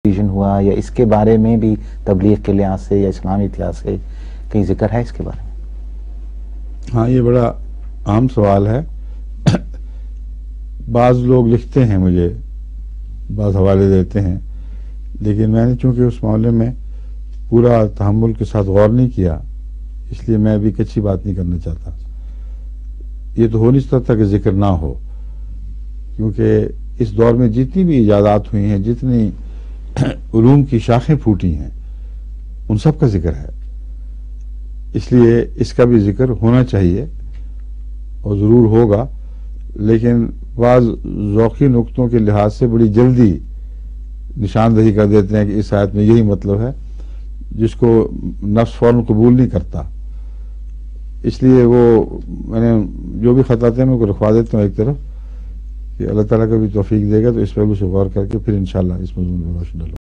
Vision ہوا یا اس کے بارے میں بھی تبلیغ کے لحاظ سے یا اسلامی اتحاد سے کہیں ذکر ہے اس کے بارے میں؟ ہاں، یہ بڑا عام سوال ہے۔ بعض لوگ لکھتے ہیں مجھے، بعض حوالے دیتے ہیں، لیکن میں نے چونکہ اس معاملے میں پورا تحمل کے ساتھ غور نہیں کیا، اس لیے میں ابھی کچھی بات نہیں کرنا چاہتا۔ یہ تو ہو نہیں سکتا کہ ذکر نہ ہو، کیونکہ اس دور میں جتنی بھی ایجادات ہوئی ہیں، جتنی علوم کی شاخیں پھوٹی ہیں، ان سب کا ذکر ہے۔ اس لیے اس کا بھی ذکر ہونا چاہیے اور ضرور ہوگا، لیکن بعض ذوقی نقطوں کے لحاظ سے بڑی جلدی نشاندہی کر دیتے ہیں کہ اس آیت میں یہی مطلب ہے، جس کو نفس فوراً قبول نہیں کرتا۔ اس لیے وہ میں نے جو بھی خطاطیں ہیں میں کو رکھوا دیتا ہوں ایک طرف، کہ اللہ تعالیٰ کا بھی توفیق دے گا تو اس پہلو سے غور کر کے پھر انشاءاللہ اس موضوع میں روشن ڈالوں۔